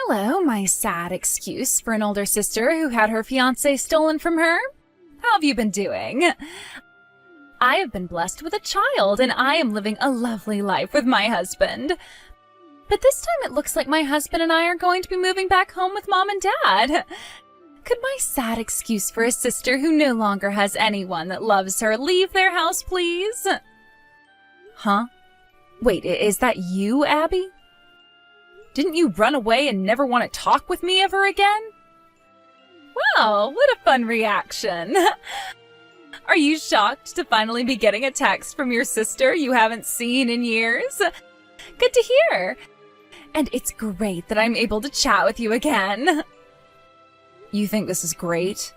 Hello, my sad excuse for an older sister who had her fiancé stolen from her. How have you been doing? I have been blessed with a child, and I am living a lovely life with my husband. But this time it looks like my husband and I are going to be moving back home with Mom and Dad. Could my sad excuse for a sister who no longer has anyone that loves her leave their house, please? Huh? Wait, is that you, Abby? Didn't you run away and never want to talk with me ever again? Wow, what a fun reaction. Are you shocked to finally be getting a text from your sister you haven't seen in years? Good to hear. And it's great that I'm able to chat with you again. You think this is great?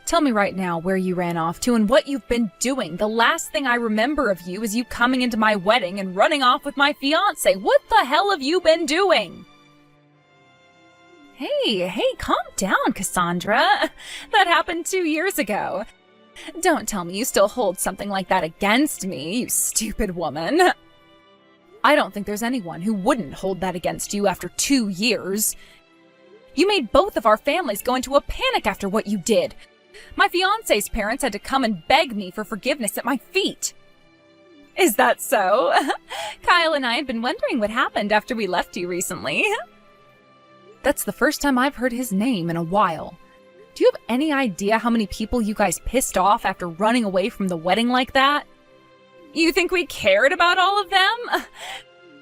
Tell me right now where you ran off to and what you've been doing. The last thing I remember of you is you coming into my wedding and running off with my fiancé. What the hell have you been doing? Hey, calm down, Cassandra. That happened 2 years ago. Don't tell me you still hold something like that against me, you stupid woman. I don't think there's anyone who wouldn't hold that against you after 2 years. You made both of our families go into a panic after what you did. My fiancé's parents had to come and beg me for forgiveness at my feet. Is that so? Kyle and I had been wondering what happened after we left you recently. That's the first time I've heard his name in a while. Do you have any idea how many people you guys pissed off after running away from the wedding like that? You think we cared about all of them?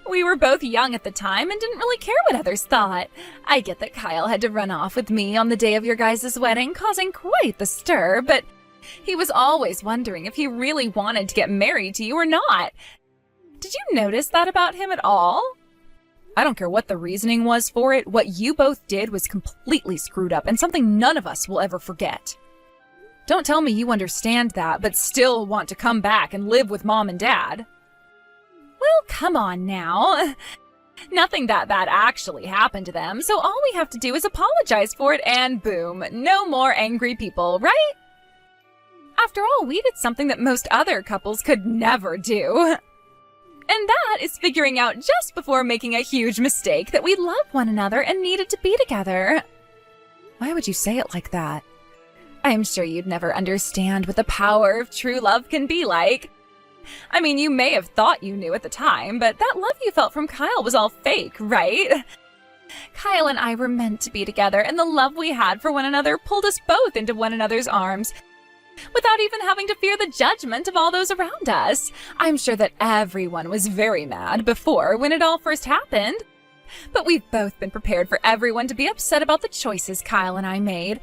We were both young at the time and didn't really care what others thought. I get that Kyle had to run off with me on the day of your guys' wedding, causing quite the stir, but he was always wondering if he really wanted to get married to you or not. Did you notice that about him at all? I don't care what the reasoning was for it, what you both did was completely screwed up and something none of us will ever forget. Don't tell me you understand that, but still want to come back and live with Mom and Dad. Well, come on now. Nothing that bad actually happened to them, so all we have to do is apologize for it and boom, no more angry people, right? After all, we did something that most other couples could never do. And that is figuring out just before making a huge mistake that we love one another and needed to be together. Why would you say it like that? I'm sure you'd never understand what the power of true love can be like. I mean, you may have thought you knew at the time, but that love you felt from Kyle was all fake, right? Kyle and I were meant to be together, and the love we had for one another pulled us both into one another's arms, without even having to fear the judgment of all those around us. I'm sure that everyone was very mad before when it all first happened. But we've both been prepared for everyone to be upset about the choices Kyle and I made.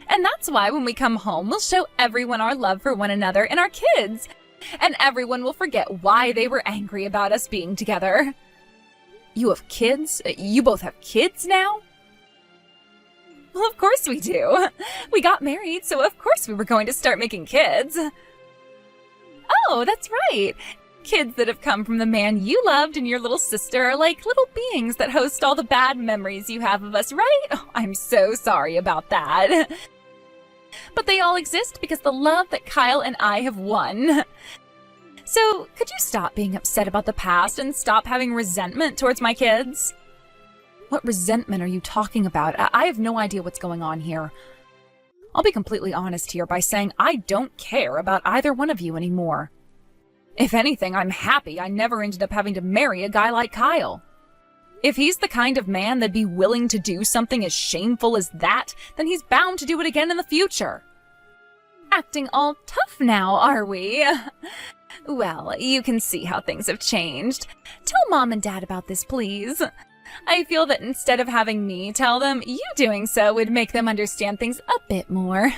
And that's why when we come home, we'll show everyone our love for one another and our kids. And everyone will forget why they were angry about us being together. You have kids? You both have kids now? Well, of course we do. We got married, so of course we were going to start making kids. Oh, that's right. Kids that have come from the man you loved and your little sister are like little beings that host all the bad memories you have of us, right? Oh, I'm so sorry about that. But they all exist because the love that Kyle and I have won. So, could you stop being upset about the past and stop having resentment towards my kids? What resentment are you talking about? I have no idea what's going on here. I'll be completely honest here by saying I don't care about either one of you anymore. If anything, I'm happy I never ended up having to marry a guy like Kyle. If he's the kind of man that'd be willing to do something as shameful as that, then he's bound to do it again in the future. Acting all tough now, are we? Well, you can see how things have changed. Tell Mom and Dad about this, please. I feel that instead of having me tell them, you doing so would make them understand things a bit more.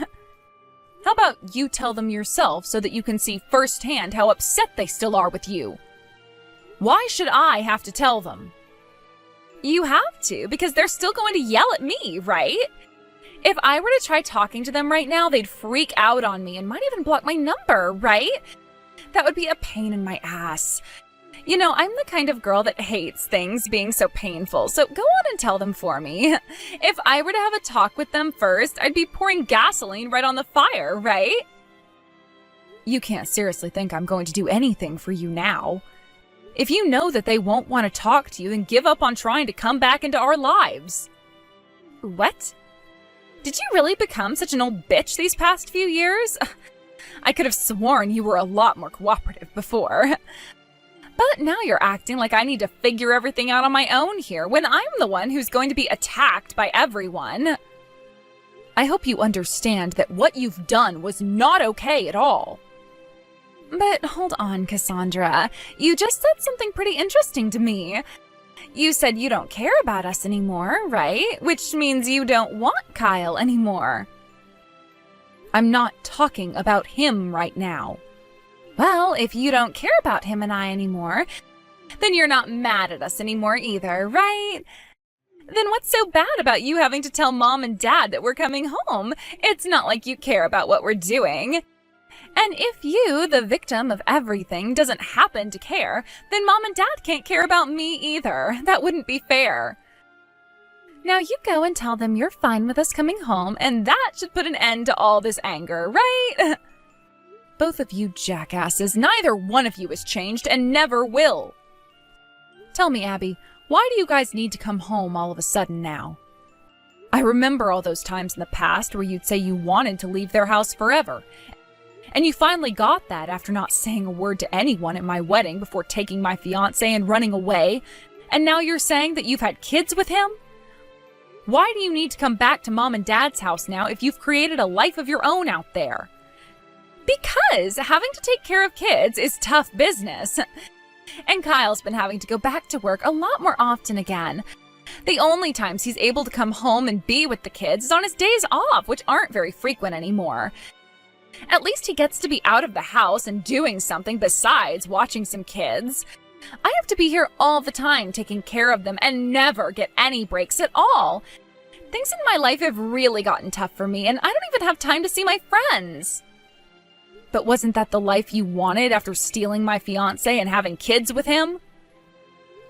How about you tell them yourself so that you can see firsthand how upset they still are with you? Why should I have to tell them? You have to, because they're still going to yell at me, right? If I were to try talking to them right now, they'd freak out on me and might even block my number, right? That would be a pain in my ass. You know, I'm the kind of girl that hates things being so painful, so go on and tell them for me. If I were to have a talk with them first, I'd be pouring gasoline right on the fire, right? You can't seriously think I'm going to do anything for you now. If you know that they won't want to talk to you, then give up on trying to come back into our lives. What? Did you really become such an old bitch these past few years? I could have sworn you were a lot more cooperative before. But now you're acting like I need to figure everything out on my own here, when I'm the one who's going to be attacked by everyone. I hope you understand that what you've done was not okay at all. But hold on, Cassandra. You just said something pretty interesting to me. You said you don't care about us anymore, right? Which means you don't want Kyle anymore. I'm not talking about him right now. Well, if you don't care about him and I anymore, then you're not mad at us anymore either, right? Then what's so bad about you having to tell Mom and Dad that we're coming home? It's not like you care about what we're doing. And if you, the victim of everything, doesn't happen to care, then Mom and Dad can't care about me either. That wouldn't be fair. Now you go and tell them you're fine with us coming home, and that should put an end to all this anger, right? Both of you jackasses, neither one of you has changed and never will. Tell me, Abby, why do you guys need to come home all of a sudden now? I remember all those times in the past where you'd say you wanted to leave their house forever. And you finally got that after not saying a word to anyone at my wedding before taking my fiancé and running away. And now you're saying that you've had kids with him? Why do you need to come back to Mom and Dad's house now if you've created a life of your own out there? Because having to take care of kids is tough business. And Kyle's been having to go back to work a lot more often again. The only times he's able to come home and be with the kids is on his days off, which aren't very frequent anymore. At least he gets to be out of the house and doing something besides watching some kids. I have to be here all the time taking care of them and never get any breaks at all. Things in my life have really gotten tough for me, and I don't even have time to see my friends. But wasn't that the life you wanted after stealing my fiancé and having kids with him?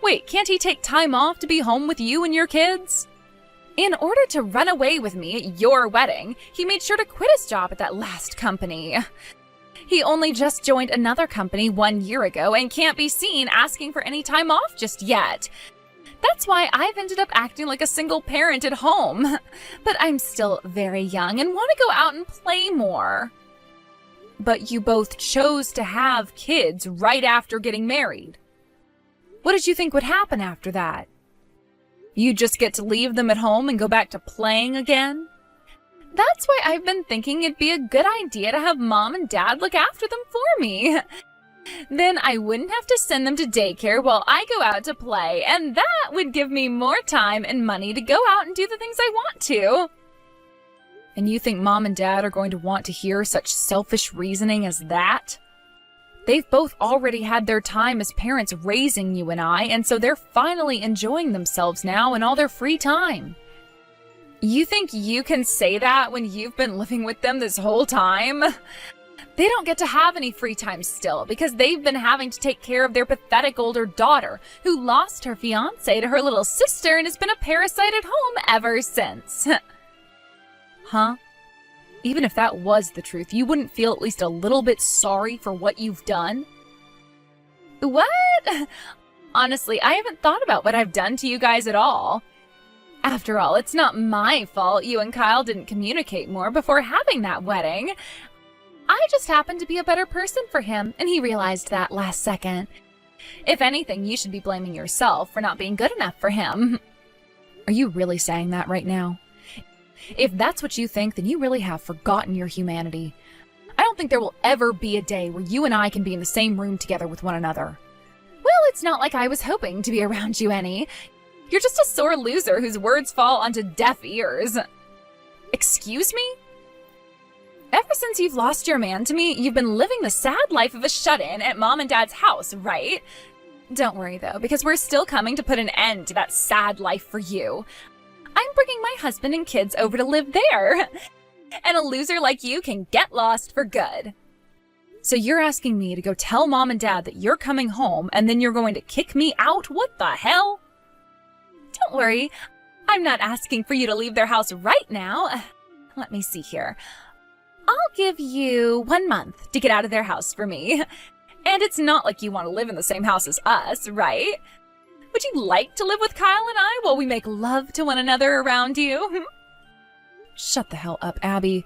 Wait, can't he take time off to be home with you and your kids? In order to run away with me at your wedding, he made sure to quit his job at that last company. He only just joined another company 1 year ago and can't be seen asking for any time off just yet. That's why I've ended up acting like a single parent at home. But I'm still very young and want to go out and play more. But you both chose to have kids right after getting married. What did you think would happen after that? You just get to leave them at home and go back to playing again? That's why I've been thinking it'd be a good idea to have Mom and Dad look after them for me. Then I wouldn't have to send them to daycare while I go out to play, and that would give me more time and money to go out and do the things I want to. And you think Mom and Dad are going to want to hear such selfish reasoning as that? They've both already had their time as parents raising you and I, and so they're finally enjoying themselves now in all their free time. You think you can say that when you've been living with them this whole time? They don't get to have any free time still because they've been having to take care of their pathetic older daughter who lost her fiancé to her little sister and has been a parasite at home ever since. Huh? Even if that was the truth, you wouldn't feel at least a little bit sorry for what you've done? What? Honestly, I haven't thought about what I've done to you guys at all. After all, it's not my fault you and Kyle didn't communicate more before having that wedding. I just happened to be a better person for him, and he realized that last second. If anything, you should be blaming yourself for not being good enough for him. Are you really saying that right now? If that's what you think, then you really have forgotten your humanity. I don't think there will ever be a day where you and I can be in the same room together with one another. Well, it's not like I was hoping to be around you any. You're just a sore loser whose words fall onto deaf ears. Excuse me? Ever since you've lost your man to me, you've been living the sad life of a shut-in at Mom and Dad's house, right? Don't worry, though, because we're still coming to put an end to that sad life for you. I'm bringing my husband and kids over to live there. And a loser like you can get lost for good. So you're asking me to go tell Mom and Dad that you're coming home and then you're going to kick me out? What the hell? Don't worry. I'm not asking for you to leave their house right now. Let me see here. I'll give you 1 month to get out of their house for me. And it's not like you want to live in the same house as us, right? Would you like to live with Kyle and I while we make love to one another around you? Shut the hell up, Abby.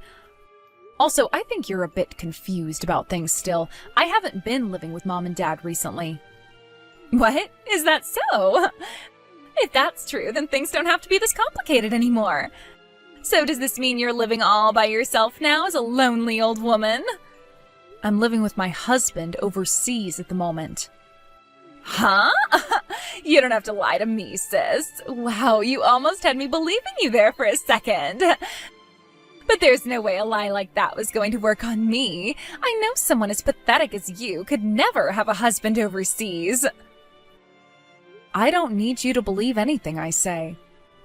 Also, I think you're a bit confused about things still. I haven't been living with Mom and Dad recently. What? Is that so? If that's true, then things don't have to be this complicated anymore. So does this mean you're living all by yourself now as a lonely old woman? I'm living with my husband overseas at the moment. Huh? You don't have to lie to me, sis. Wow, you almost had me believing you there for a second. But there's no way a lie like that was going to work on me. I know someone as pathetic as you could never have a husband overseas. I don't need you to believe anything I say.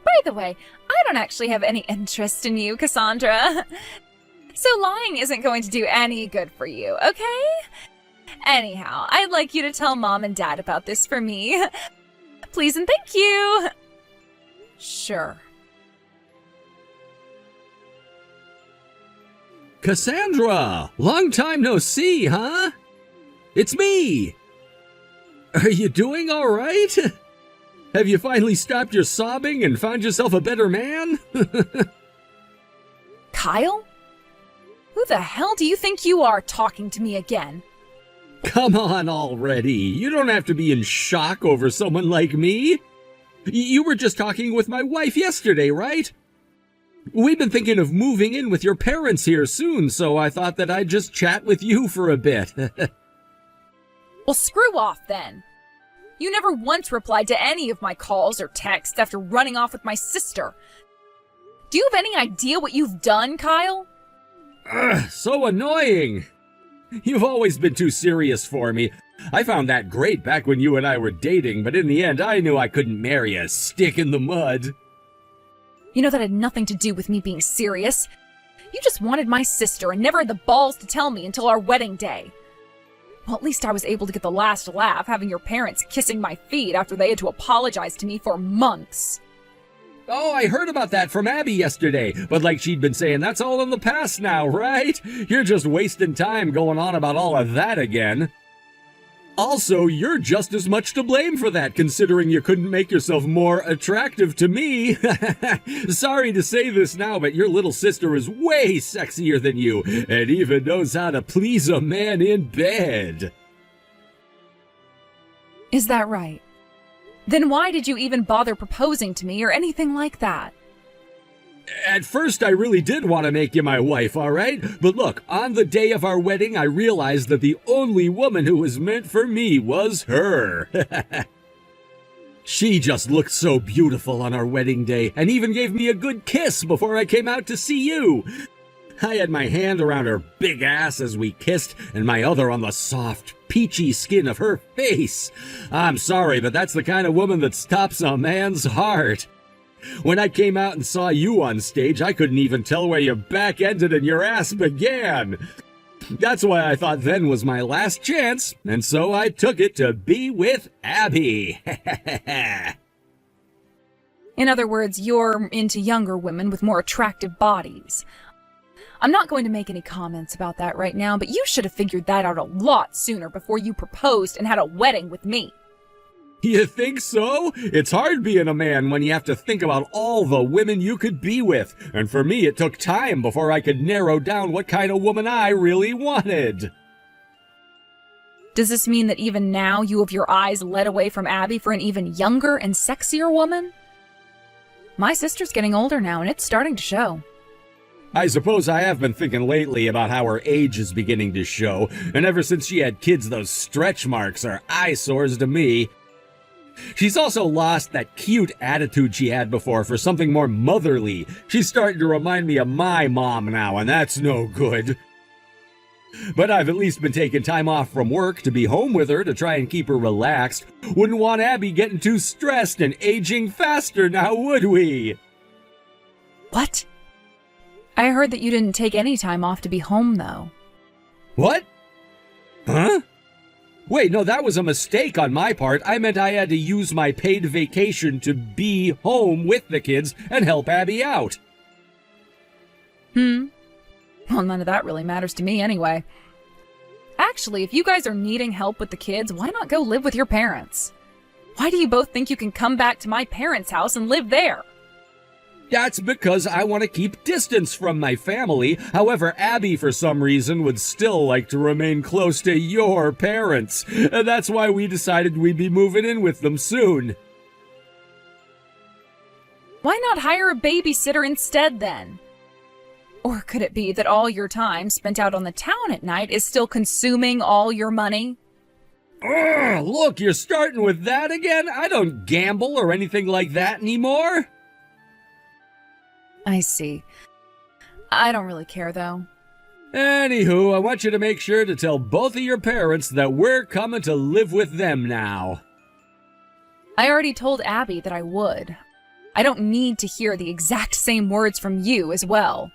By the way, I don't actually have any interest in you, Cassandra. So lying isn't going to do any good for you, okay? Anyhow, I'd like you to tell Mom and Dad about this for me. Please and thank you. Sure. Cassandra! Long time no see, huh? It's me! Are you doing all right? Have you finally stopped your sobbing and found yourself a better man? Kyle? Who the hell do you think you are talking to me again? Come on already. You don't have to be in shock over someone like me. You were just talking with my wife yesterday, right? We've been thinking of moving in with your parents here soon, so I thought that I'd just chat with you for a bit. Well, screw off then. You never once replied to any of my calls or texts after running off with my sister. Do you have any idea what you've done, Kyle? Ugh, so annoying. You've always been too serious for me. I found that great back when you and I were dating, but in the end I knew I couldn't marry a stick in the mud. You know that had nothing to do with me being serious. You just wanted my sister and never had the balls to tell me until our wedding day. Well, at least I was able to get the last laugh having your parents kissing my feet after they had to apologize to me for months. Oh, I heard about that from Abby yesterday, but like she'd been saying, that's all in the past now, right? You're just wasting time going on about all of that again. Also, you're just as much to blame for that, considering you couldn't make yourself more attractive to me. Sorry to say this now, but your little sister is way sexier than you, and even knows how to please a man in bed. Is that right? Then why did you even bother proposing to me or anything like that? At first, I really did want to make you my wife, all right? But look, on the day of our wedding, I realized that the only woman who was meant for me was her. She just looked so beautiful on our wedding day and even gave me a good kiss before I came out to see you. I had my hand around her big ass as we kissed and my other on the soft, peachy skin of her face. I'm sorry, but that's the kind of woman that stops a man's heart. When I came out and saw you on stage, I couldn't even tell where your back ended and your ass began. That's why I thought then was my last chance, and so I took it to be with Abby. In other words, you're into younger women with more attractive bodies. I'm not going to make any comments about that right now, but you should have figured that out a lot sooner before you proposed and had a wedding with me. You think so? It's hard being a man when you have to think about all the women you could be with. And for me, it took time before I could narrow down what kind of woman I really wanted. Does this mean that even now you have your eyes led away from Abby for an even younger and sexier woman? My sister's getting older now, and it's starting to show. I suppose I have been thinking lately about how her age is beginning to show. And ever since she had kids, those stretch marks are eyesores to me. She's also lost that cute attitude she had before for something more motherly. She's starting to remind me of my mom now, and that's no good. But I've at least been taking time off from work to be home with her to try and keep her relaxed. Wouldn't want Abby getting too stressed and aging faster now, would we? What? I heard that you didn't take any time off to be home, though. What? Huh? Wait, no, that was a mistake on my part. I meant I had to use my paid vacation to be home with the kids and help Abby out. Well, none of that really matters to me anyway. Actually, if you guys are needing help with the kids, why not go live with your parents? Why do you both think you can come back to my parents' house and live there? That's because I want to keep distance from my family. However, Abby, for some reason, would still like to remain close to your parents. And that's why we decided we'd be moving in with them soon. Why not hire a babysitter instead, then? Or could it be that all your time spent out on the town at night is still consuming all your money? Ugh, look, you're starting with that again? I don't gamble or anything like that anymore. I see. I don't really care, though. Anywho, I want you to make sure to tell both of your parents that we're coming to live with them now. I already told Abby that I would. I don't need to hear the exact same words from you as well.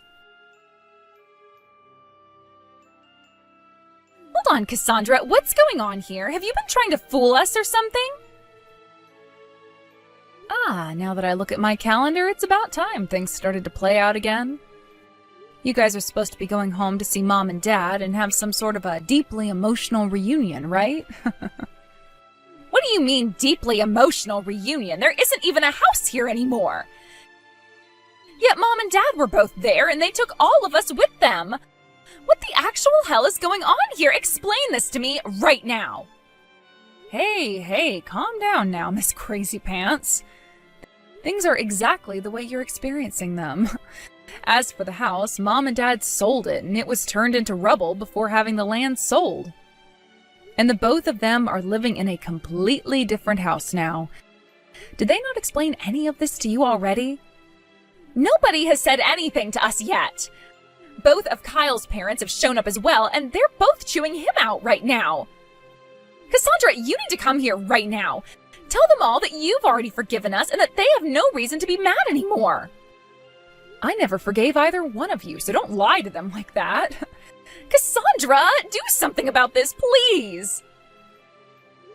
Hold on, Cassandra. What's going on here? Have you been trying to fool us or something? Ah, now that I look at my calendar, it's about time things started to play out again. You guys are supposed to be going home to see Mom and Dad and have some sort of a deeply emotional reunion, right? What do you mean, deeply emotional reunion? There isn't even a house here anymore. Yet Mom and Dad were both there, and they took all of us with them. What the actual hell is going on here? Explain this to me right now. Hey, calm down now, Miss Crazy Pants. Things are exactly the way you're experiencing them. As for the house, Mom and Dad sold it, and it was turned into rubble before having the land sold. And the both of them are living in a completely different house now. Did they not explain any of this to you already? Nobody has said anything to us yet. Both of Kyle's parents have shown up as well, and they're both chewing him out right now. Cassandra, you need to come here right now. Tell them all that you've already forgiven us and that they have no reason to be mad anymore. I never forgave either one of you, so don't lie to them like that. Cassandra, do something about this, please.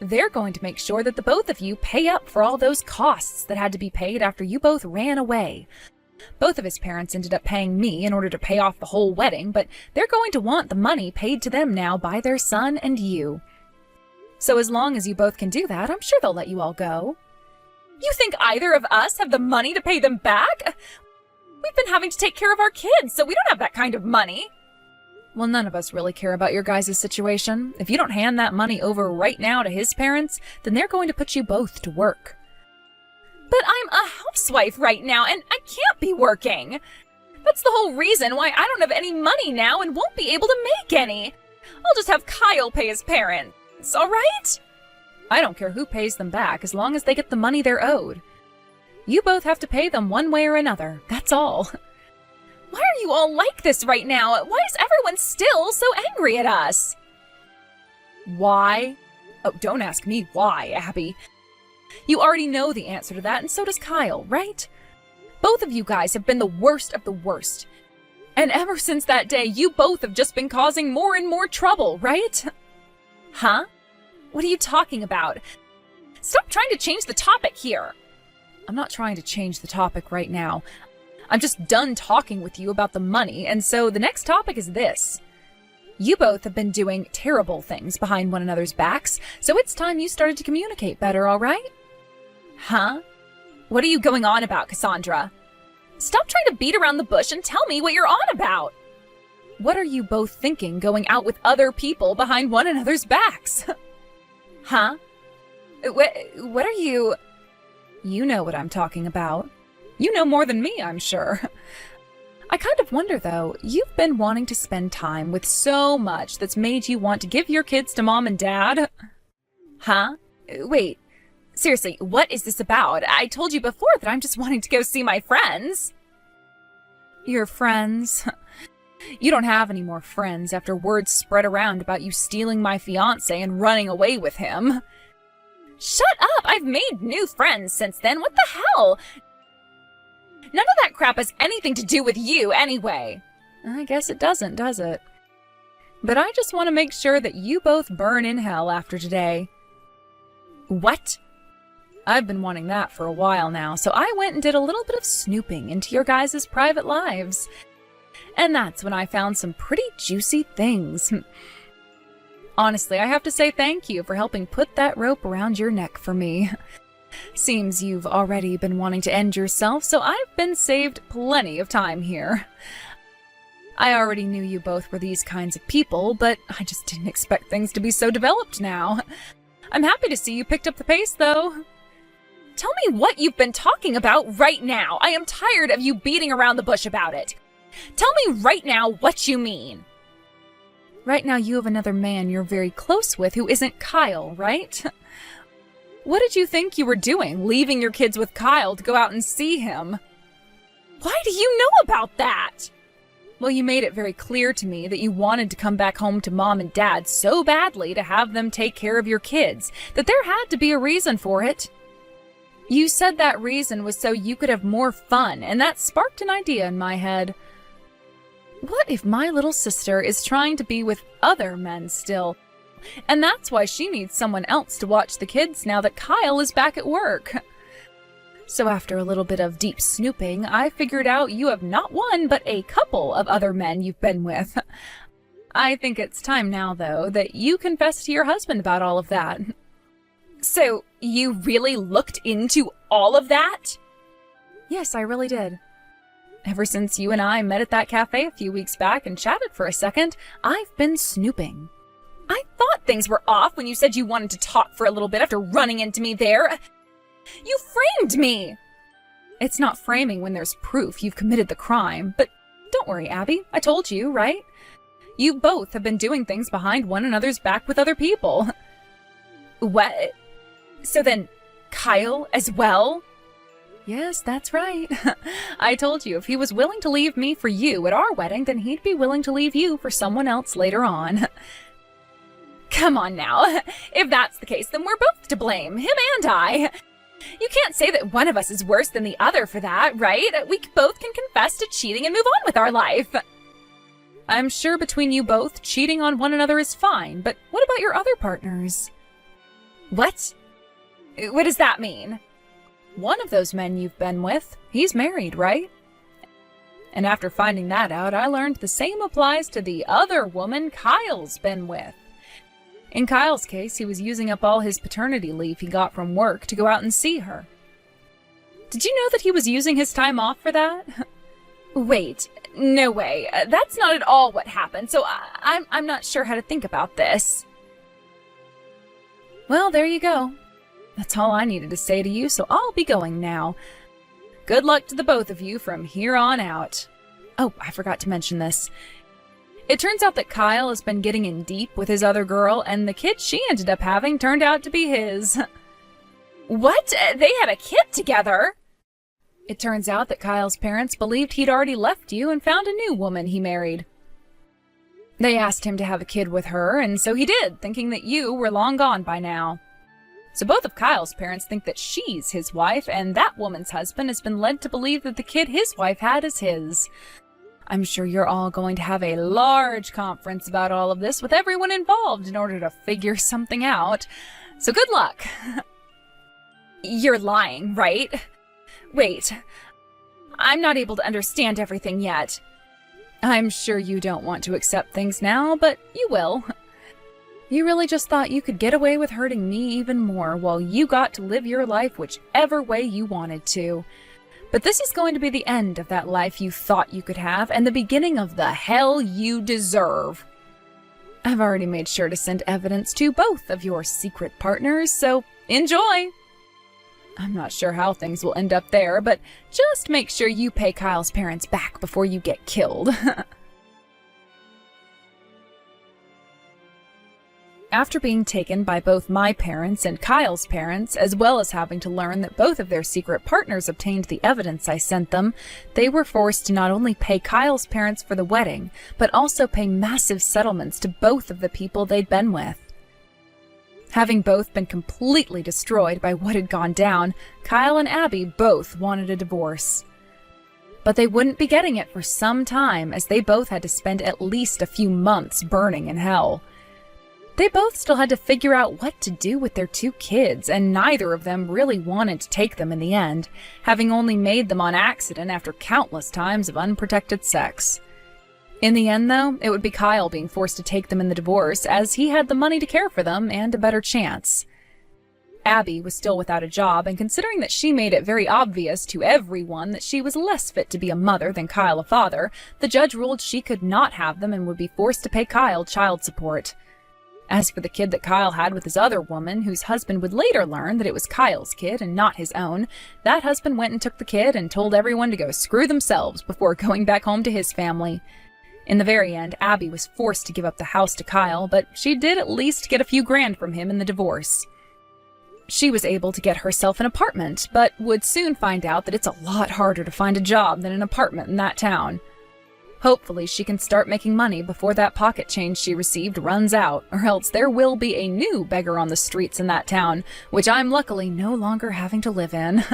They're going to make sure that the both of you pay up for all those costs that had to be paid after you both ran away. Both of his parents ended up paying me in order to pay off the whole wedding, but they're going to want the money paid to them now by their son and you. So as long as you both can do that, I'm sure they'll let you all go. You think either of us have the money to pay them back? We've been having to take care of our kids, so we don't have that kind of money. Well, none of us really care about your guys' situation. If you don't hand that money over right now to his parents, then they're going to put you both to work. But I'm a housewife right now, and I can't be working. That's the whole reason why I don't have any money now and won't be able to make any. I'll just have Kyle pay his parents. All right? I don't care who pays them back as long as they get the money they're owed. You both have to pay them one way or another. That's all. Why are you all like this right now? Why is everyone still so angry at us? Why? Oh, don't ask me why, Abby. You already know the answer to that, and so does Kyle, right? Both of you guys have been the worst of the worst. And ever since that day, you both have just been causing more and more trouble, right? Huh? What are you talking about? Stop trying to change the topic here. I'm not trying to change the topic right now. I'm just done talking with you about the money, and so the next topic is this. You both have been doing terrible things behind one another's backs, so it's time you started to communicate better, all right? Huh? What are you going on about, Cassandra? Stop trying to beat around the bush and tell me what you're on about. What are you both thinking going out with other people behind one another's backs? Huh? What are you... You know what I'm talking about. You know more than me, I'm sure. I kind of wonder, though, you've been wanting to spend time with so much that's made you want to give your kids to Mom and Dad. Huh? Wait, seriously, what is this about? I told you before that I'm just wanting to go see my friends. Your friends? You don't have any more friends after words spread around about you stealing my fiancé and running away with him. Shut up! I've made new friends since then. What the hell? None of that crap has anything to do with you anyway. I guess it doesn't, does it? But I just want to make sure that you both burn in hell after today. What? I've been wanting that for a while now, so I went and did a little bit of snooping into your guys' private lives. And that's when I found some pretty juicy things. Honestly, I have to say thank you for helping put that rope around your neck for me. Seems you've already been wanting to end yourself, so I've been saved plenty of time here. I already knew you both were these kinds of people, but I just didn't expect things to be so developed now. I'm happy to see you picked up the pace, though. Tell me what you've been talking about right now. I am tired of you beating around the bush about it. Tell me right now what you mean. Right now you have another man you're very close with who isn't Kyle, right? What did you think you were doing, leaving your kids with Kyle to go out and see him? Why do you know about that? Well, you made it very clear to me that you wanted to come back home to Mom and Dad so badly to have them take care of your kids, that there had to be a reason for it. You said that reason was so you could have more fun, and that sparked an idea in my head. What if my little sister is trying to be with other men still? And that's why she needs someone else to watch the kids now that Kyle is back at work. So after a little bit of deep snooping, I figured out you have not one, but a couple of other men you've been with. I think it's time now, though, that you confess to your husband about all of that. So, you really looked into all of that? Yes, I really did. Ever since you and I met at that cafe a few weeks back and chatted for a second, I've been snooping. I thought things were off when you said you wanted to talk for a little bit after running into me there. You framed me! It's not framing when there's proof you've committed the crime, but don't worry, Abby. I told you, right? You both have been doing things behind one another's back with other people. What? So then, Kyle as well? Yes, that's right. I told you if he was willing to leave me for you at our wedding, then he'd be willing to leave you for someone else later on. Come on now. If that's the case, then we're both to blame, him and I. You can't say that one of us is worse than the other for that, right? We both can confess to cheating and move on with our life. I'm sure between you both, cheating on one another is fine, but what about your other partners? What? What does that mean? One of those men you've been with, he's married, right? And after finding that out, I learned the same applies to the other woman Kyle's been with. In Kyle's case, he was using up all his paternity leave he got from work to go out and see her. Did you know that he was using his time off for that? Wait, no way. That's not at all what happened, so I'm not sure how to think about this. Well, there you go. That's all I needed to say to you, so I'll be going now. Good luck to the both of you from here on out. Oh, I forgot to mention this. It turns out that Kyle has been getting in deep with his other girl, and the kid she ended up having turned out to be his. What? They had a kid together? It turns out that Kyle's parents believed he'd already left you and found a new woman he married. They asked him to have a kid with her, and so he did, thinking that you were long gone by now. So both of Kyle's parents think that she's his wife, and that woman's husband has been led to believe that the kid his wife had is his. I'm sure you're all going to have a large conference about all of this with everyone involved in order to figure something out. So good luck. You're lying, right? Wait, I'm not able to understand everything yet. I'm sure you don't want to accept things now, but you will. You really just thought you could get away with hurting me even more while you got to live your life whichever way you wanted to. But this is going to be the end of that life you thought you could have and the beginning of the hell you deserve. I've already made sure to send evidence to both of your secret partners, so enjoy! I'm not sure how things will end up there, but just make sure you pay Kyle's parents back before you get killed. After being taken by both my parents and Kyle's parents, as well as having to learn that both of their secret partners obtained the evidence I sent them, they were forced to not only pay Kyle's parents for the wedding, but also pay massive settlements to both of the people they'd been with. Having both been completely destroyed by what had gone down, Kyle and Abby both wanted a divorce. But they wouldn't be getting it for some time, as they both had to spend at least a few months burning in hell. They both still had to figure out what to do with their two kids, and neither of them really wanted to take them in the end, having only made them on accident after countless times of unprotected sex. In the end, though, it would be Kyle being forced to take them in the divorce, as he had the money to care for them and a better chance. Abby was still without a job, and considering that she made it very obvious to everyone that she was less fit to be a mother than Kyle a father, the judge ruled she could not have them and would be forced to pay Kyle child support. As for the kid that Kyle had with his other woman, whose husband would later learn that it was Kyle's kid and not his own, that husband went and took the kid and told everyone to go screw themselves before going back home to his family. In the very end, Abby was forced to give up the house to Kyle, but she did at least get a few grand from him in the divorce. She was able to get herself an apartment, but would soon find out that it's a lot harder to find a job than an apartment in that town. Hopefully she can start making money before that pocket change she received runs out, or else there will be a new beggar on the streets in that town, which I'm luckily no longer having to live in.